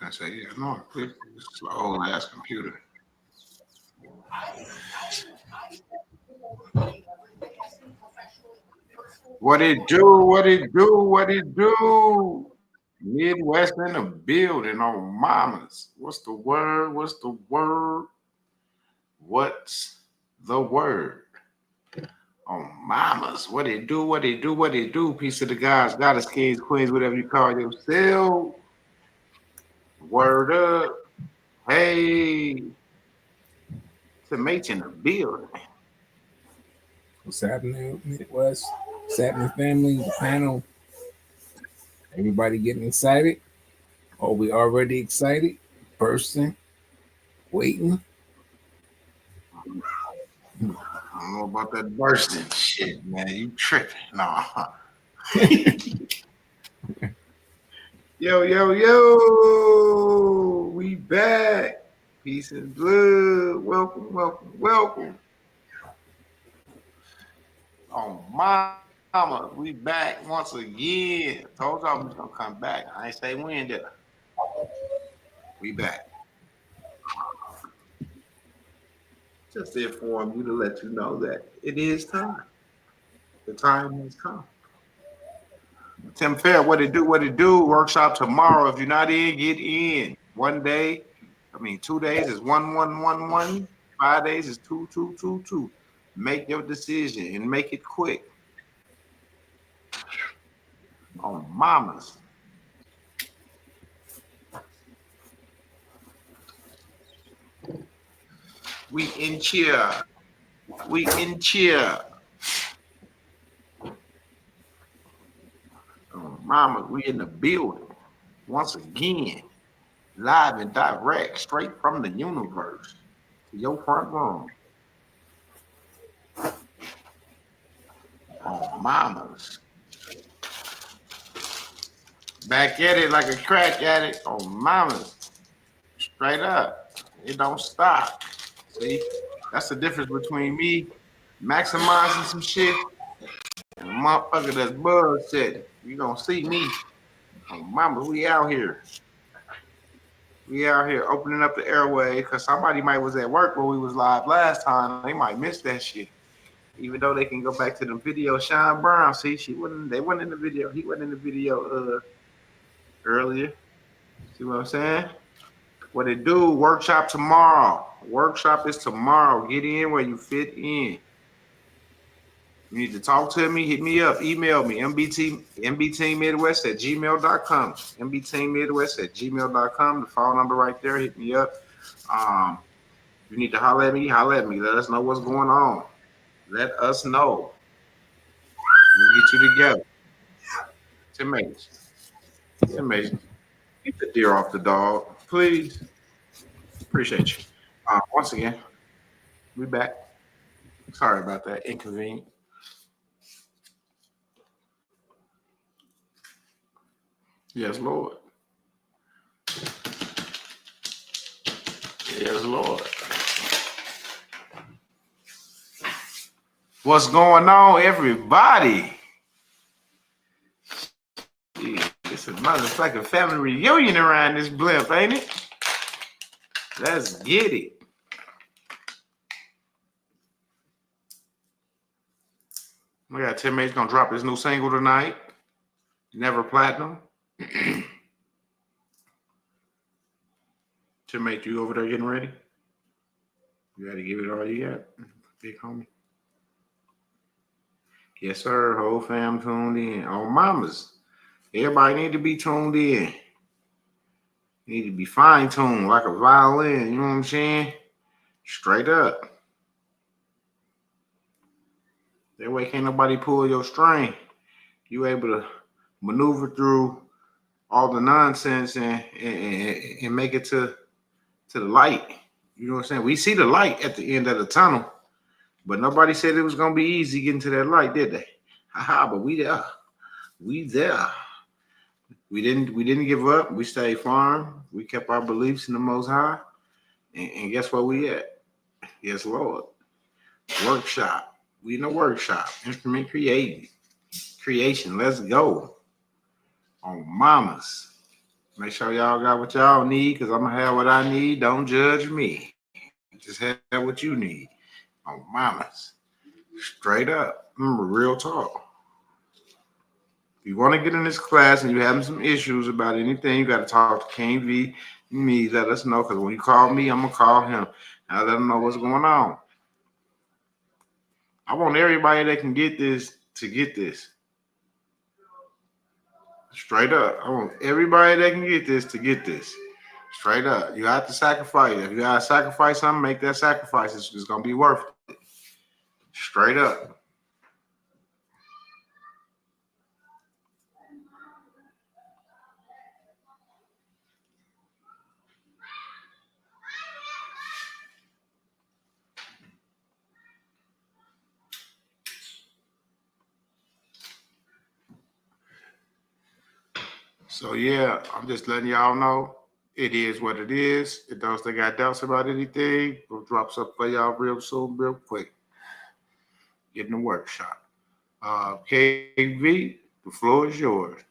I say, yeah, no, this is an old ass computer. What it do? What it do? What it do? Midwest in the building on mamas. What's the word? What's the word? What's the word? On mamas. What it do? What it do? What it do? Piece of the gods, goddess, kings, queens, whatever you call yourself. Word up. Hey, to mate in the building. What's happening, Midwest? What's happening, family? The panel. Everybody getting excited? Are we already excited? Bursting? Waiting? I don't know about that bursting shit, man. You tripping. Nah. Yo, yo, yo. We back. Peace and blood. Welcome, welcome, welcome. Oh, mama. We back once again. Told y'all we was going to come back. I ain't say when, did I? We back. Just to inform you to let you know that it is time. The time has come. Tim Fair, what it do, what it do. Workshop tomorrow. If you're not in, get in. 2 days is 1, 1, 1, 1. 5 days is 2, 2, 2, 2. Make your decision and make it quick. On mamas. We in cheer. We in cheer. On mamas, we in the building. Once again. Live and direct, straight from the universe to your front room. Oh, mamas. Back at it like a crack addict. Oh, mamas. Straight up. It don't stop. See? That's the difference between me maximizing some shit and a motherfucker that's bullshit. You gonna see me. Oh, mamas, we out here. We out here opening up the airway because somebody might was at work when we was live last time. They might miss that shit. Even though they can go back to the video. Sean Brown, see, they wasn't in the video. He wasn't in the video earlier. See what I'm saying? What it do? Workshop tomorrow. Workshop is tomorrow. Get in where you fit in. You need to talk to me, hit me up, email me, mbteammidwest@gmail.com. mbteammidwest@gmail.com. The phone number right there, hit me up. You need to holler at me, holler at me. Let us know what's going on. Let us know. We'll get you together. It's amazing. It's amazing. Keep the deer off the dog, please. Appreciate you. Once again, we back. Sorry about that. Inconvenient. Yes, Lord. Yes, Lord. What's going on, everybody? It's a motherfucking family reunion around this blimp, ain't it? Let's get it. We got Tim Mays gonna drop his new single tonight. Never Platinum. Tim Mays, you over there getting ready? You gotta give it all you got, big homie. Yes, sir. Whole fam tuned in. On mamas. Everybody need to be tuned in. Need to be fine-tuned like a violin. You know what I'm saying? Straight up. That way can't nobody pull your string. You able to maneuver through all the nonsense and make it to the light. You know what I'm saying? We see the light at the end of the tunnel, but nobody said it was gonna be easy getting to that light, did they? Haha, but we there. We there. We didn't give up. We stayed firm. We kept our beliefs in the Most High. And guess where we at? Yes, Lord. Workshop. We in a workshop. Instrument creation. Let's go. On mamas. Make sure y'all got what y'all need, because I'm gonna have what I need. Don't judge me. Just have what you need. On mamas. Straight up. Remember, real talk. If you want to get in this class and you're having some issues about anything, you got to talk to King V, me. Let us know, because when you call me, I'm gonna call him. I let him know what's going on. I want everybody that can get this to get this. Straight up. I want everybody that can get this to get this. Straight up. You have to sacrifice. If you gotta sacrifice something, make that sacrifice. It's gonna be worth it. Straight up. So yeah, I'm just letting y'all know it is what it is. If those that got doubts about anything, we'll drop something for y'all real soon, real quick. Get in the workshop. KV, the floor is yours.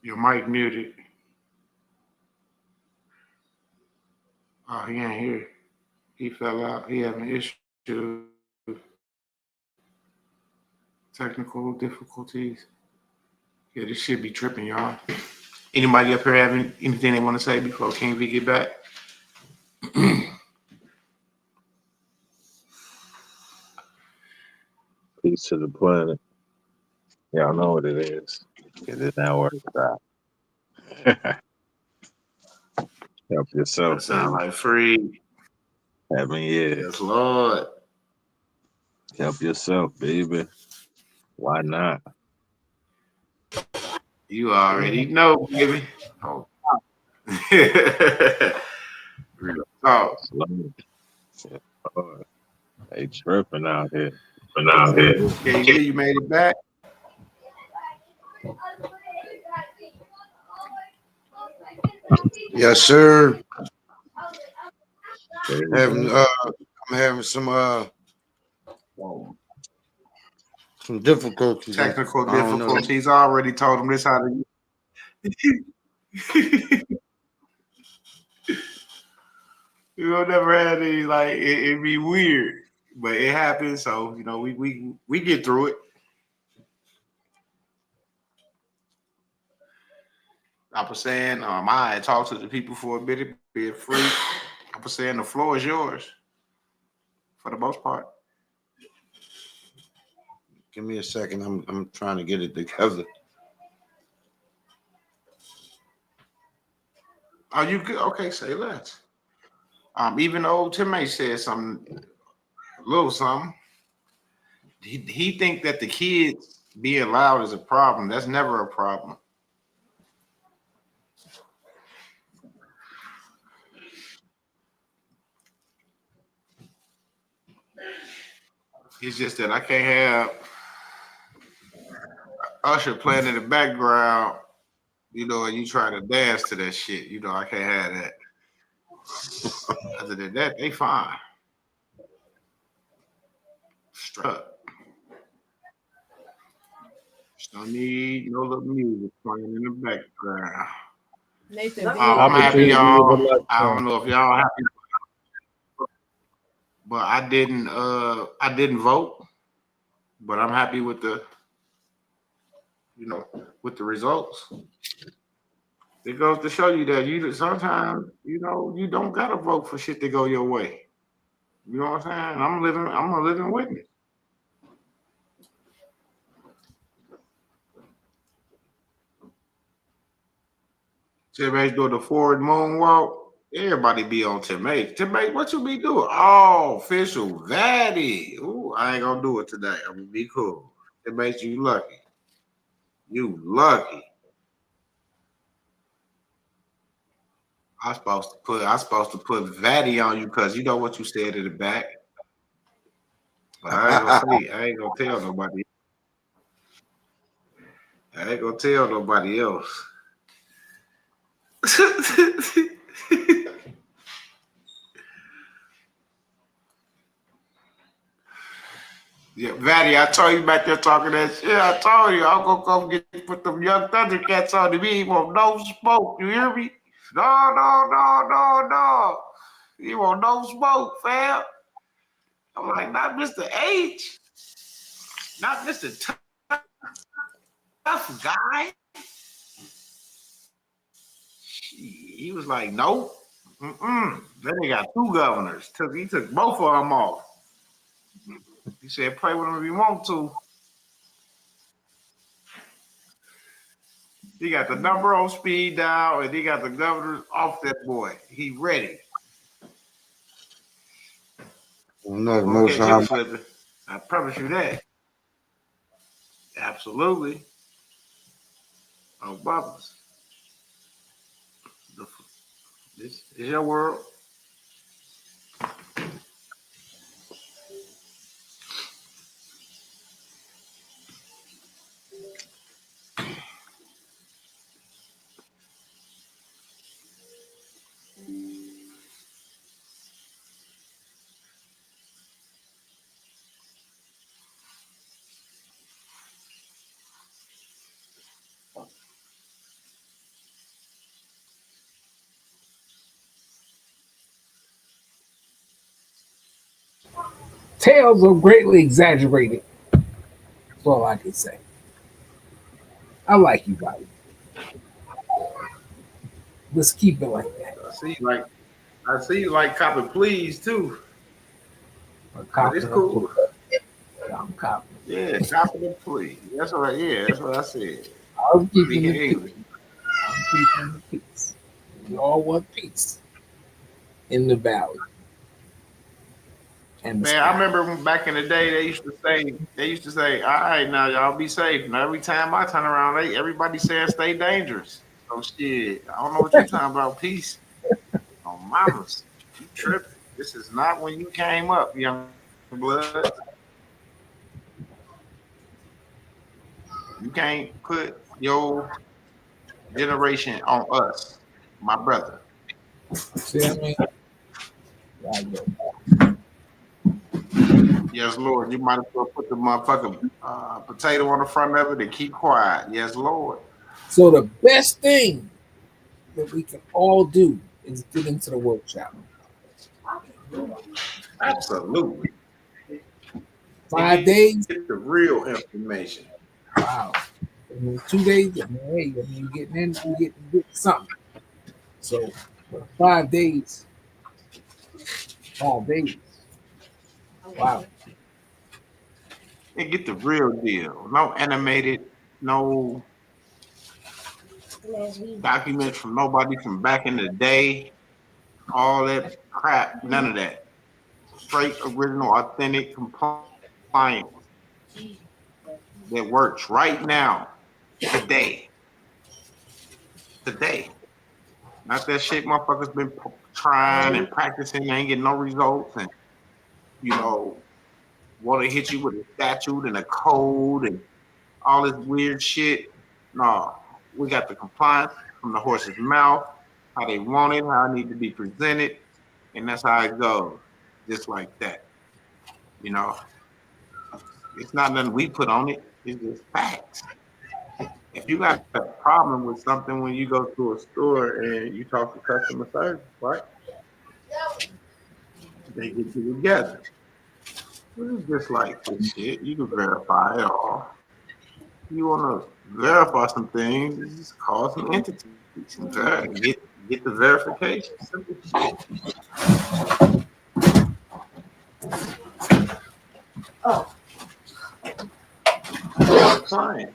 Your mic muted. Oh, he ain't here. He fell out. He having issues. Technical difficulties. Yeah, this shit be tripping, y'all. Anybody up here having anything they want to say before King V get back? Peace to the planet. Y'all know what it is. Get it now or die. Help yourself, That sound baby. like free. Having years. Yes, Lord. Help yourself, baby. Why not? You already know, baby. Oh. Real talk. Slow. Yeah, Lord. They tripping out here. KV, you made it back? Yes, sir. There you Having go. I'm having some difficulties. Technical I don't know. difficulties. I already told him this how to. You don't never had any like it be weird, but it happens. So you know we get through it. I was saying I had talked to the people for a bit, be it free. I was saying the floor is yours for the most part. Give me a second. I'm trying to get it together. Are you good? Okay, say less. Even old Tim May said something, a little something. He think that the kids being loud is a problem. That's never a problem. It's just that I can't have Usher playing in the background, you know, and you try to dance to that shit. You know, I can't have that. Other than that, they fine. Straight up. Just don't need no little music playing in the background. Nathan, I'm happy Opportunity of a y'all. I lifetime. don't know if y'all happy, but I didn't vote. But I'm happy with the, you know, with the results. It goes to show you that you sometimes, you know, you don't gotta vote for shit to go your way. You know what I'm saying? I'm a living witness. Tim H doing the forward moonwalk. Everybody be on Tim H. Tim H, what you be doing? Oh, official Vaddy. Ooh, I ain't gonna do it today. I'm gonna be cool. Tim H, you lucky. You lucky. I supposed to put Vaddy on you because you know what you said in the back. But I ain't gonna say. I ain't gonna tell nobody. I ain't gonna tell nobody else. Yeah, Vatty, I told you back there talking that shit. I told you I'm gonna come put them young Thundercats on to me. He want no smoke. You hear me? No, no, no, no, no. He want no smoke, fam. I'm like, not Mr. H, not Mr. Tough guy. He was like, nope. Then they got two governors. He took both of them off. He said, play with him if you want to. He got the number on speed dial, and he got the governors off that boy. He ready. No, most high. I promise you that. Absolutely. Oh, Bubbles. This is your world. Tales are greatly exaggerated. That's all I can say. I like you, buddy. Let's keep it like that. I see you like copping please too. Copy It's cool. I'm copying. Yeah, copping and please. That's what I said. I'm keeping Speaking the English. peace. I'm keeping the peace. We all want peace in the valley. And Man, I remember back in the day they used to say, all right, now y'all be safe. And every time I turn around, everybody saying stay dangerous. So shit, I don't know what you're talking about. Peace. Oh, mamas, you tripping. This is not when you came up, young blood. You can't put your generation on us, my brother. See what I mean? Yes, Lord. You might as well put the motherfucking potato on the front of it and keep quiet. Yes, Lord. So the best thing that we can all do is get into the workshop. Absolutely. 5 days. Get the real information. Wow. In 2 days, hey, you're getting in, you get something. So for 5 days. 5 days. Wow. And get the real deal. No animated, no documents from nobody from back in the day. All that crap. None of that. Straight, original, authentic, compliant. That works right now. Today. Not that shit motherfuckers been trying and practicing, ain't getting no results, and want to hit you with a statute and a code and all this weird shit. No, we got the compliance from the horse's mouth, how they want it, how it need to be presented, and that's how it goes, just like that. It's not nothing we put on it, it's just facts. If you got a problem with something when you go to a store and you talk to customer service, right? They get you together. It's just like this shit. You can verify it all. You want to verify some things, you just call some entities and get the verification. Simple shit. Fine.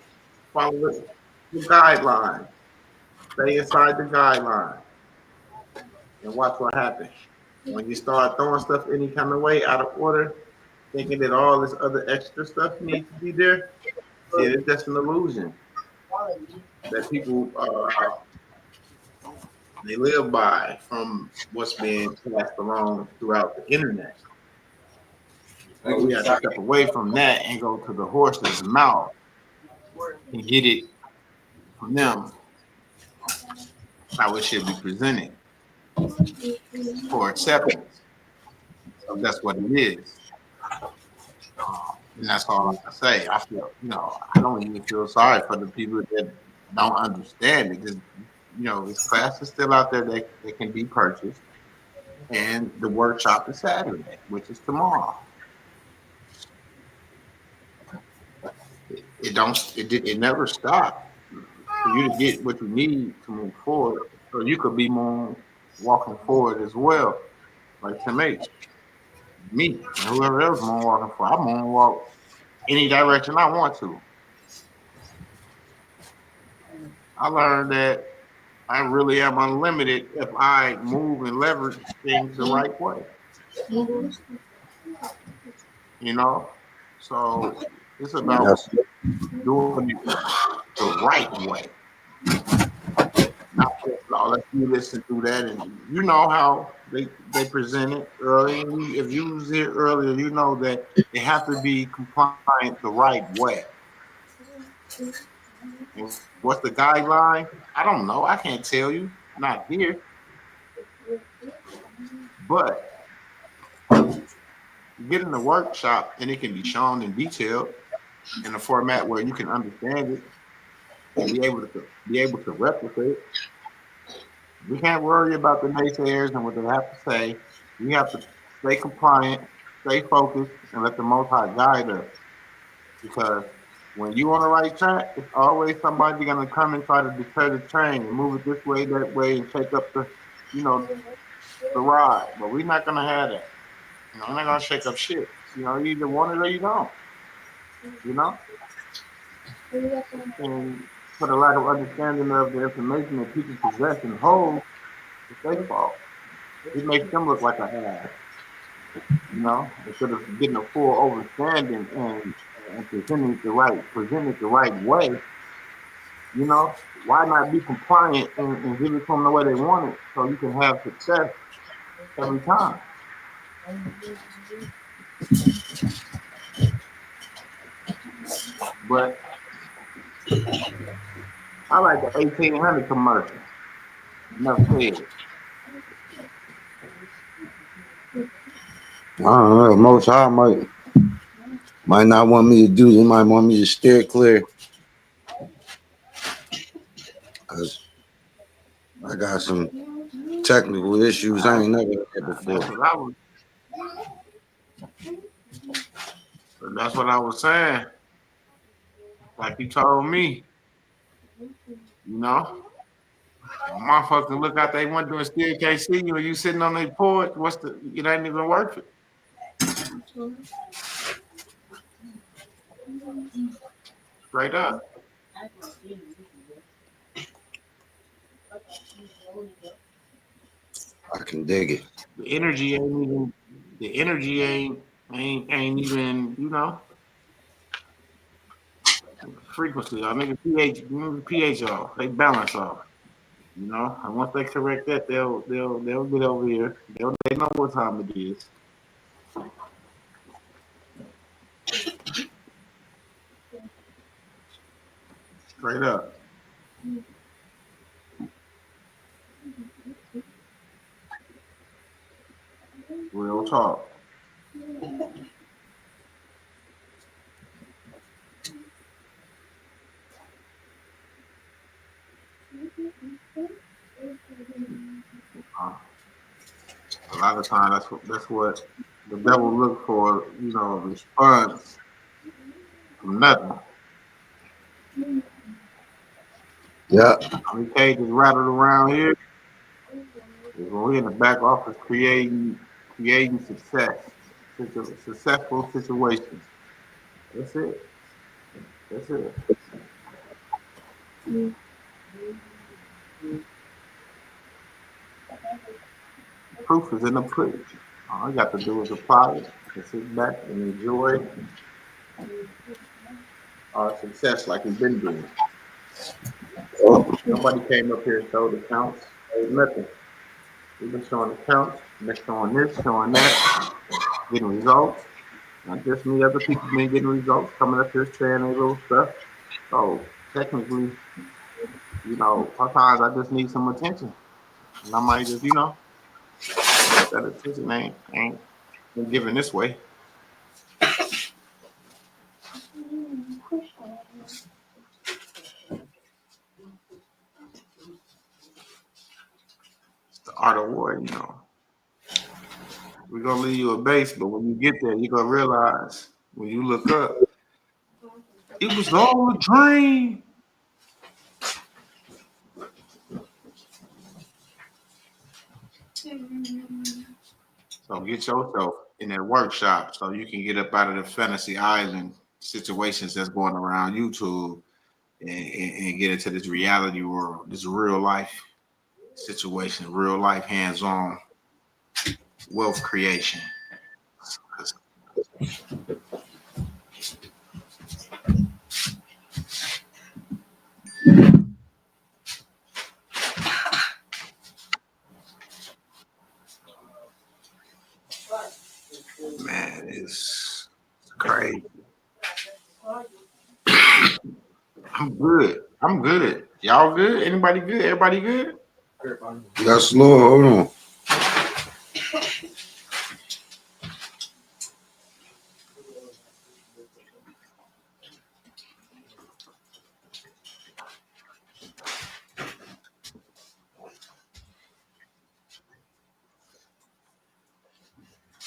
Follow the guidelines. Stay inside the guidelines. And watch what happens. When you start throwing stuff any kind of way out of order, thinking that all this other extra stuff needs to be there, it's just an illusion that people they live by from what's being passed along throughout the internet. But we have to step away from that and go to the horse's mouth and get it from them how it should be presented for acceptance. So that's what it is. And that's all I can say. I feel, I don't even feel sorry for the people that don't understand it. Because, this class is still out there that can be purchased. And the workshop is Saturday, which is tomorrow. It never stopped for you to get what you need to move forward. So you could be more walking forward as well. Like Tim H, me, and whoever else more walking forward. I'm gonna walk any direction I want to. I learned that I really am unlimited if I move and leverage things the right way. So it's about That's doing it the right way. Not just, oh, let's do this and do that. And you know how they present it early. If you was here earlier, you know that they have to be compliant the right way. And what's the guideline? I don't know. I can't tell you. Not here. But get in the workshop and it can be shown in detail in a format where you can understand it and be able to replicate. We can't worry about the naysayers and what they have to say. We have to stay compliant, stay focused, and let the Most High guide us. Because when you're on the right track, it's always somebody gonna come and try to deter the train and move it this way, that way, and shake up the ride. But we're not gonna have that. We're not gonna shake up shit. You either want it or you don't. And for the lack of understanding of the information that people possess and hold, it's their fault. It makes them look like an ass. Instead of getting a full understanding and presenting it the right way, why not be compliant and give it to them the way they want it so you can have success every time? But I like the 1800 commercial. Enough said. I don't know. Most High might not want me to do. They might want me to steer clear because I got some technical issues I ain't never had before. That's what I was saying. Like you told me, motherfuckers look out they window and still can't see you, and you sitting on their porch. It ain't even worth it. Straight up. I can dig it. The energy ain't even frequency. I mean the pH off. They balance off. And once they correct that, they'll get over here. They know what time it is. Straight up. Real talk. A lot of times that's what the devil look for, response from nothing. Yeah. How many cages rattled around here? We're in the back office creating successful situations. That's it. Proof is in the pudding. All you got to do is apply it and sit back and enjoy our success like we've been doing. Nobody came up here and showed accounts. Nothing. We've been showing accounts, been showing this, showing that, getting results. Not just me, other people been getting results, coming up here saying their little stuff. So technically, sometimes I just need some attention. And I might just, that attention ain't been given this way. It's the art of war, you know. We're gonna leave you a base, but when you get there, you're gonna realize when you look up, it was all a dream. So get yourself in that workshop so you can get up out of the fantasy island situations that's going around YouTube and get into this reality world, this real life situation, real life hands-on wealth creation. 'Cause, man, it's crazy. I'm good. I'm good. Y'all good? Anybody good? Everybody good? Yes, Lord. Hold on.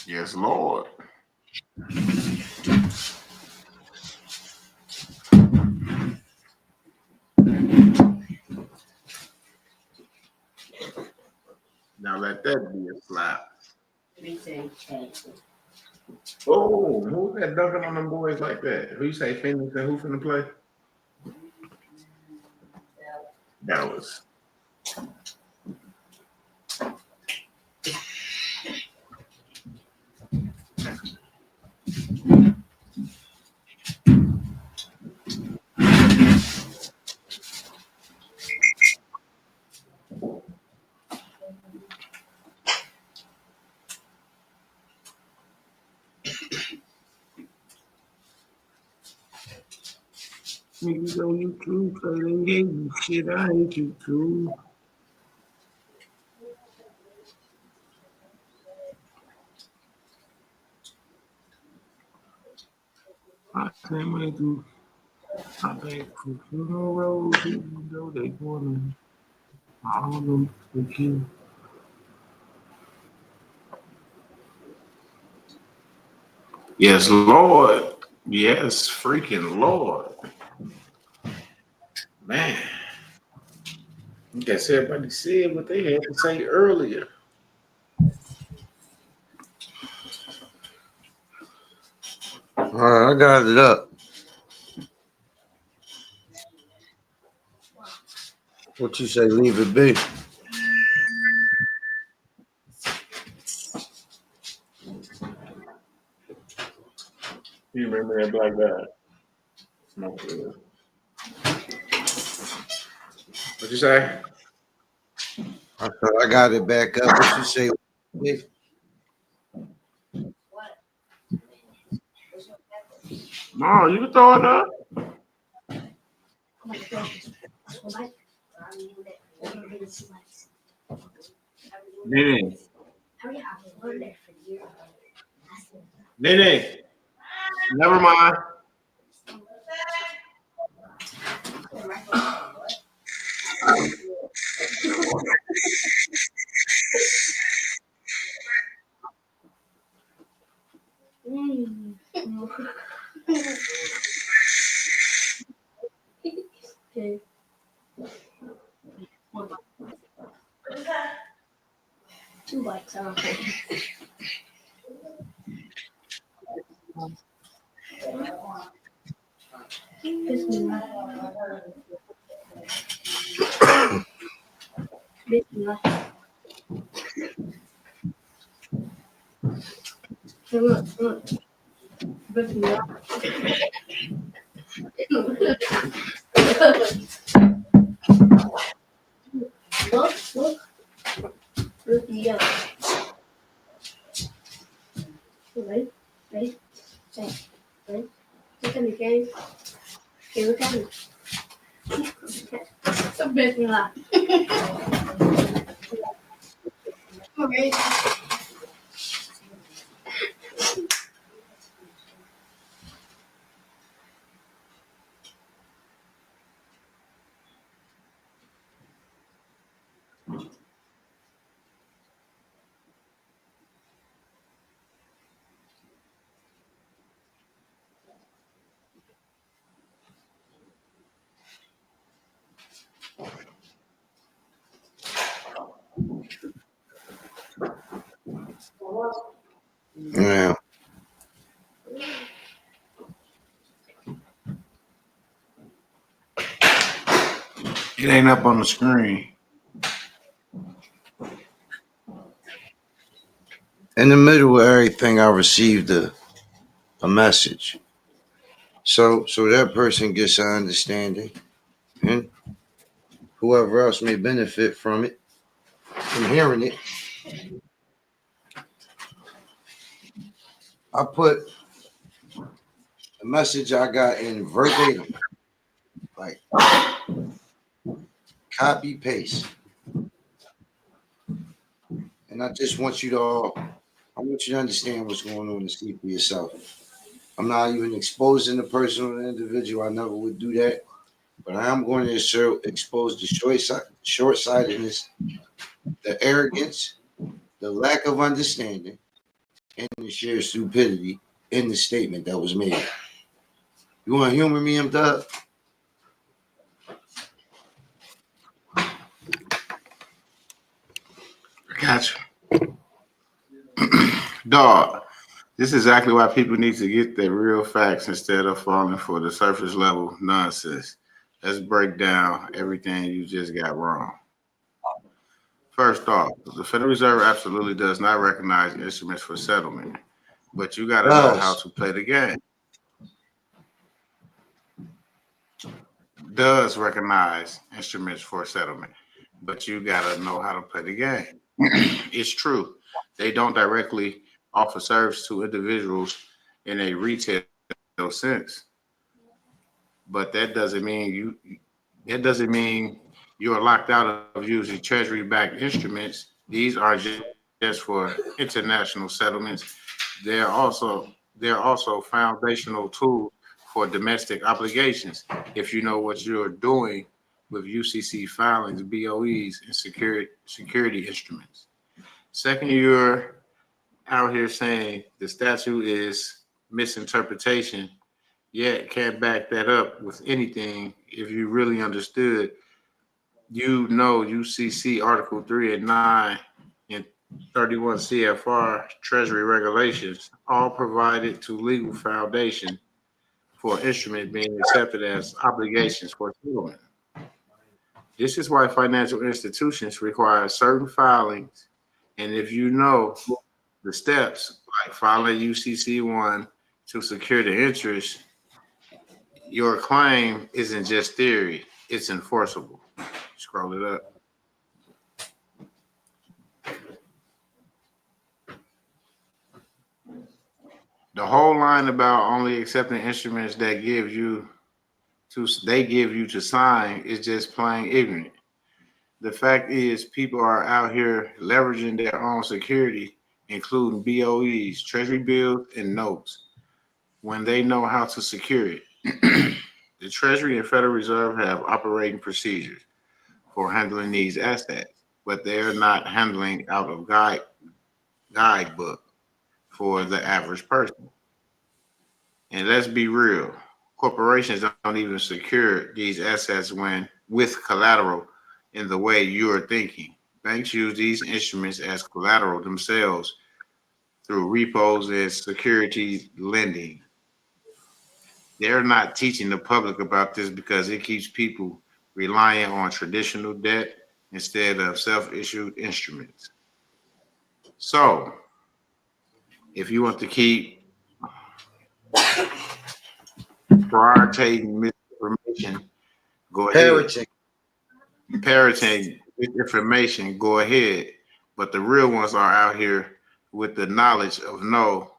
Yes, Lord. Now let that be a slap. Oh, who's that dunking on them boys like that? Who you say Phoenix and who finna play? Dallas. Niggas on YouTube playing games. Shit, I hate YouTube. I can't wait to hop back to Funeral Road, even though they going to all of them the kids. Yes, Lord. Yes, freaking Lord. Man, I guess everybody said what they had to say earlier. All right, I got it up. What you say? Leave it be. You remember that black guy? Smoke good. What you say? I got it back up. What you say? No, you can throw it up. Nene. Nene. Never mind. Yeah. It ain't up on the screen. In the middle of everything, I received a message. So that person gets an understanding, and whoever else may benefit from it, from hearing it. I put a message I got in verbatim, like copy paste. And I just want you to all, I want you to understand what's going on and see for yourself. I'm not even exposing the person or the individual. I never would do that. But I am going to expose the short-sightedness, the arrogance, the lack of understanding, and the sheer stupidity in the statement that was made. You want to humor me, M-Dub? I got you. Dog, this is exactly why people need to get their real facts instead of falling for the surface level nonsense. Let's break down everything you just got wrong. First off, the Federal Reserve absolutely does not recognize instruments for settlement, but you got to know how to play the game. Does recognize instruments for settlement, but you got to know how to play the game. It's true. They don't directly offer service to individuals in a retail sense, but that doesn't mean you're locked out of using treasury-backed instruments. These are just for international settlements. They're also foundational tools for domestic obligations. If you know what you're doing with UCC filings, BOEs, and security instruments. Second, you're out here saying the statute is misinterpretation, yet can't back that up with anything. If you really understood, you know UCC Article 3 and 9 and 31 CFR Treasury regulations all provided to legal foundation for instrument being accepted as obligations for settlement. This is why financial institutions require certain filings, and if you know the steps, like filing UCC1 to secure the interest, your claim isn't just theory, it's enforceable. Scroll it up. The whole line about only accepting instruments that give you to sign is just plain ignorant. The fact is, people are out here leveraging their own security, including BOEs, treasury bills, and notes, when they know how to secure it. The Treasury and Federal Reserve have operating procedures for handling these assets, but they are not handling out of guidebook for the average person. And let's be real, corporations don't even secure these assets when with collateral in the way you are thinking. Banks use these instruments as collateral themselves through repos and security lending. They're not teaching the public about this because it keeps people relying on traditional debt instead of self-issued instruments. So, if you want to keep prioritizing misinformation, go ahead. Parroting misinformation, go ahead. But the real ones are out here with the knowledge of know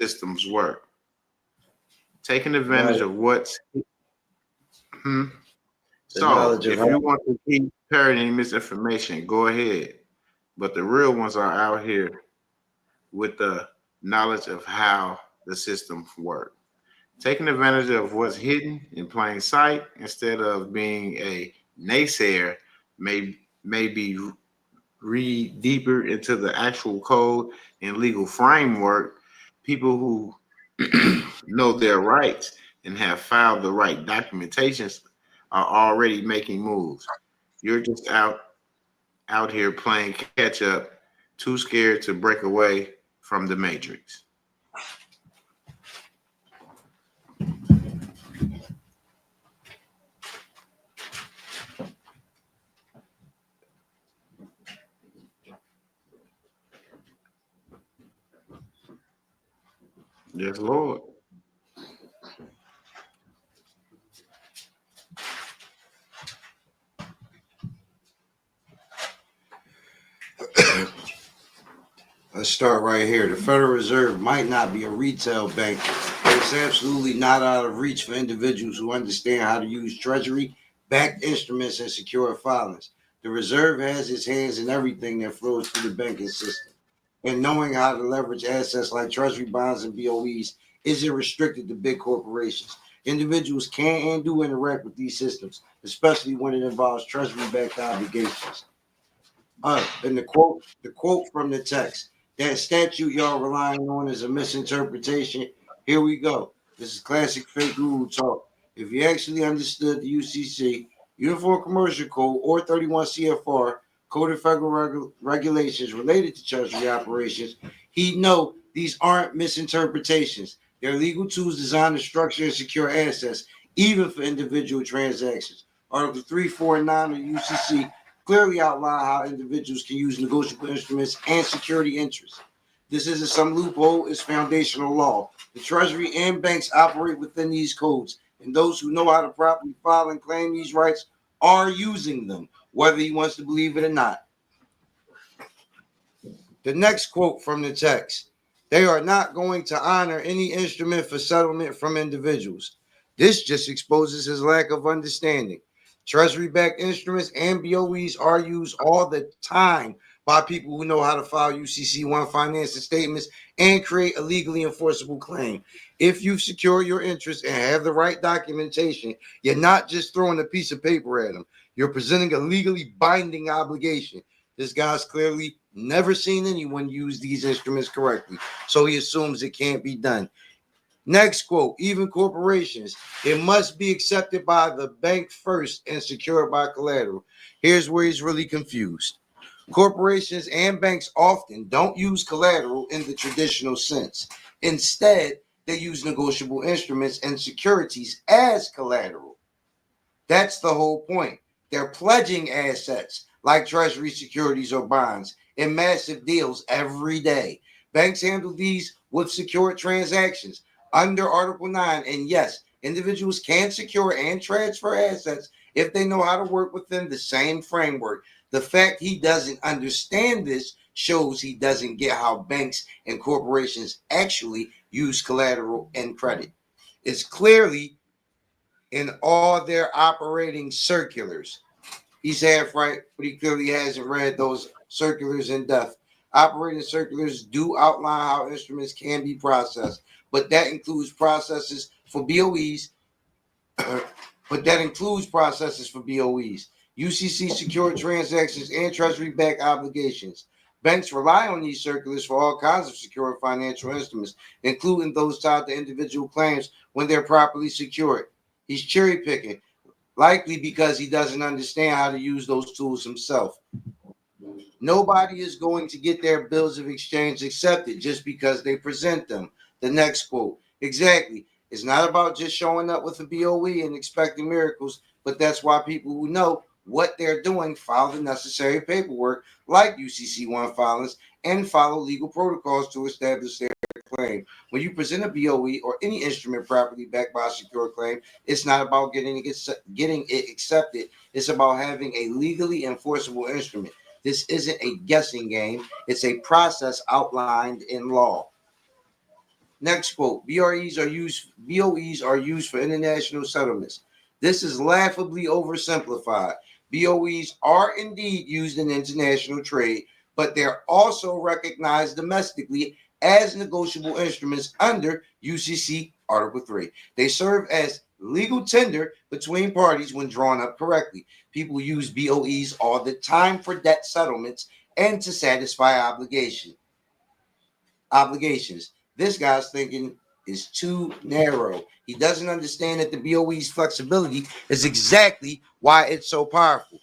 systems work. Taking advantage of what's So if you want to keep parroting misinformation, go ahead. But the real ones are out here with the knowledge of how the systems work. Taking advantage of what's hidden in plain sight instead of being a naysayer may be read deeper into the actual code and legal framework. People who know their rights and have filed the right documentations are already making moves. You're just out here playing catch up too scared to break away from the matrix. Yes, Lord. Let's start right here. The Federal Reserve might not be a retail bank, but it's absolutely not out of reach for individuals who understand how to use treasury backed instruments and secure filings. The Reserve has its hands in everything that flows through the banking system. And knowing how to leverage assets like treasury bonds and BOEs isn't restricted to big corporations. Individuals can and do interact with these systems, especially when it involves treasury-backed obligations. And the quote from the text. That statute y'all relying on is a misinterpretation. Here we go. This is classic fake Google talk. If you actually understood the UCC, Uniform Commercial Code, or 31 CFR, Code of Federal Regulations related to treasury operations, he'd know these aren't misinterpretations. They're legal tools designed to structure and secure assets, even for individual transactions. Article 3, 4, and 9 of the UCC clearly outline how individuals can use negotiable instruments and security interests. This isn't some loophole, it's foundational law. The Treasury and banks operate within these codes, and those who know how to properly file and claim these rights are using them, whether he wants to believe it or not. The next quote from the text. They are not going to honor any instrument for settlement from individuals. This just exposes his lack of understanding. Treasury-backed instruments and BOEs are used all the time by people who know how to file UCC-1 financing statements and create a legally enforceable claim. If you secure your interest and have the right documentation, you're not just throwing a piece of paper at them. You're presenting a legally binding obligation. This guy's clearly never seen anyone use these instruments correctly, so he assumes it can't be done. Next quote, even corporations, it must be accepted by the bank first and secured by collateral. Here's where he's really confused. Corporations and banks often don't use collateral in the traditional sense. Instead, they use negotiable instruments and securities as collateral. That's the whole point. They're pledging assets like treasury securities or bonds in massive deals every day. Banks handle these with secured transactions under Article 9. And yes, individuals can secure and transfer assets if they know how to work within the same framework. The fact he doesn't understand this shows he doesn't get how banks and corporations actually use collateral and credit. It's clearly in all their operating circulars. He's half right, but he clearly hasn't read those circulars in depth. Operating circulars do outline how instruments can be processed, but that includes processes for BOEs. UCC secured transactions and treasury-backed obligations. Banks rely on these circulars for all kinds of secured financial instruments, including those tied to individual claims when they're properly secured. He's cherry picking, likely because he doesn't understand how to use those tools himself. Nobody is going to get their bills of exchange accepted just because they present them. The next quote. Exactly. It's not about just showing up with a BOE and expecting miracles, but that's why people who know what they're doing file the necessary paperwork like UCC-1 filings and follow legal protocols to establish their claim. When you present a BOE or any instrument properly backed by a secure claim, it's not about getting it accepted. It's about having a legally enforceable instrument. This isn't a guessing game. It's a process outlined in law. Next quote, BOEs are used for international settlements. This is laughably oversimplified. BOEs are indeed used in international trade, but they're also recognized domestically as negotiable instruments under UCC Article 3. They serve as legal tender between parties when drawn up correctly. People use BOEs all the time for debt settlements and to satisfy obligations. This guy's thinking is too narrow. He doesn't understand that the BOE's flexibility is exactly why it's so powerful.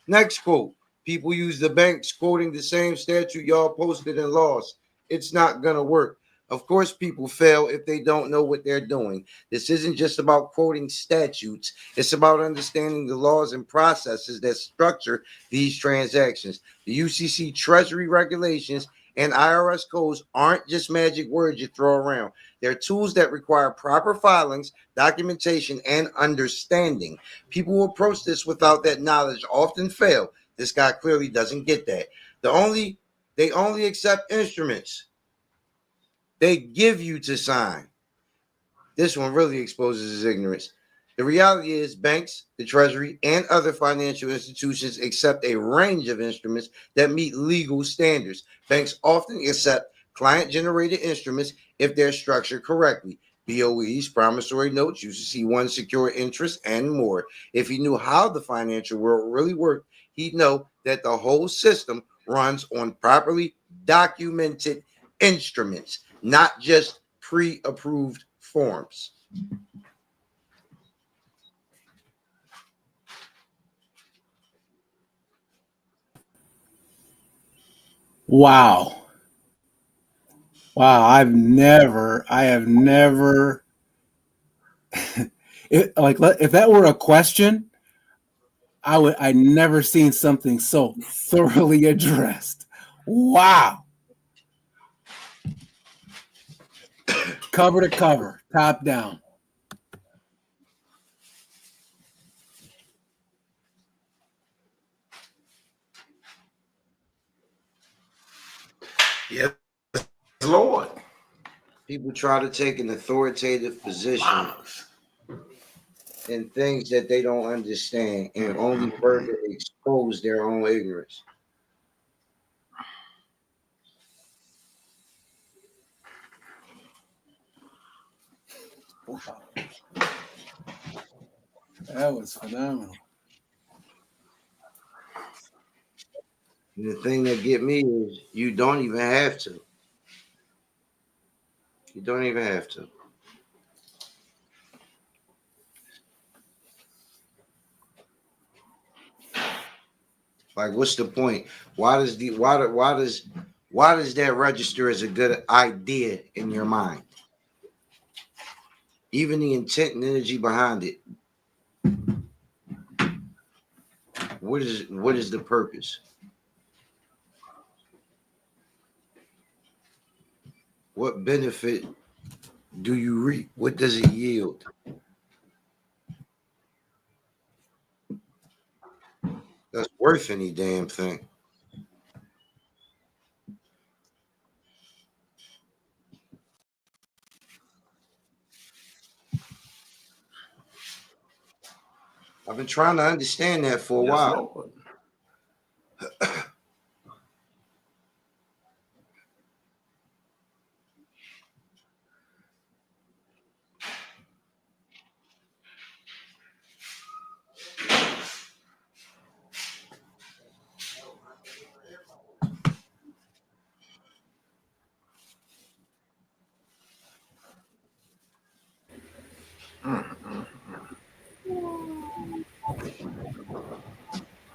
Next quote. People use the banks quoting the same statute y'all posted and lost. It's not gonna work. Of course, people fail if they don't know what they're doing. This isn't just about quoting statutes. It's about understanding the laws and processes that structure these transactions. The UCC Treasury regulations and IRS codes aren't just magic words you throw around. They're tools that require proper filings, documentation, and understanding. People who approach this without that knowledge often fail. This guy clearly doesn't get that. They only accept instruments they give you to sign. This one really exposes his ignorance. The reality is banks, the Treasury, and other financial institutions accept a range of instruments that meet legal standards. Banks often accept client-generated instruments if they're structured correctly. BOEs, promissory notes, UCC one secure interest, and more. If he knew how the financial world really worked, he'd know that the whole system runs on properly documented instruments, not just pre-approved forms. Wow. Wow. I have never, if that were a question, I never seen something so thoroughly addressed. Wow. Cover to cover, top down. Yes, Lord. People try to take an authoritative position in things that they don't understand and only further expose their own ignorance. Wow. That was phenomenal. And the thing that get me is you don't even have to. You don't even have to. Like, what's the point? Why does that register as a good idea in your mind? Even the intent and energy behind it. What is the purpose? What benefit do you reap? What does it yield? That's worth any damn thing. I've been trying to understand that for a while. Lord.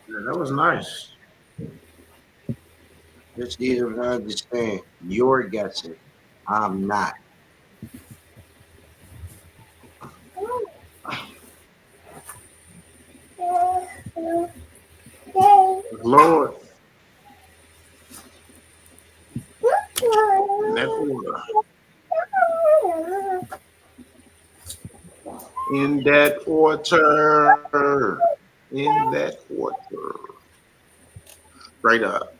Yeah, that was nice. Just need to understand. You're guessing. I'm not. Lord. In that order. In that order. In that order. Straight up.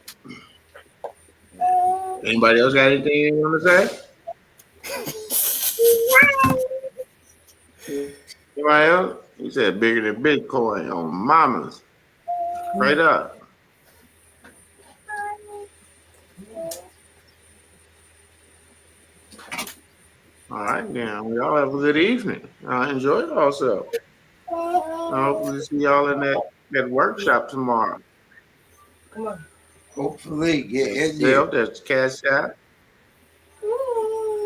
Anybody else got anything you want to say? Anybody else? He said bigger than Bitcoin on mamas. Straight up. All right, then. We all have a good evening. Enjoy yourself. Hopefully see y'all in that workshop tomorrow. Hopefully, get in there. That's Cash App.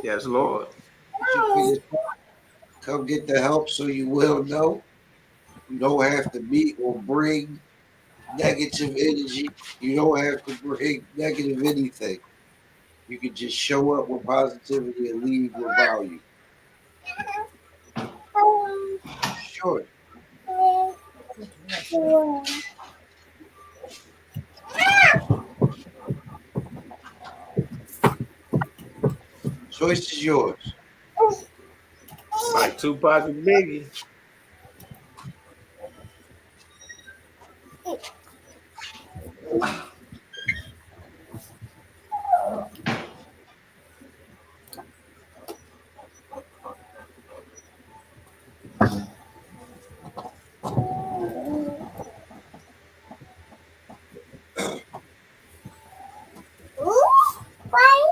Yes, Lord. Come get the help so you will know. You don't have to meet or bring negative energy. You don't have to bring negative anything. You can just show up with positivity and leave with value. Sure. Choice is yours. Like Tupac and Biggie.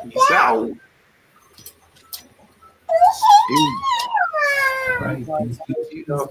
Peace out. Peace. Right. You know.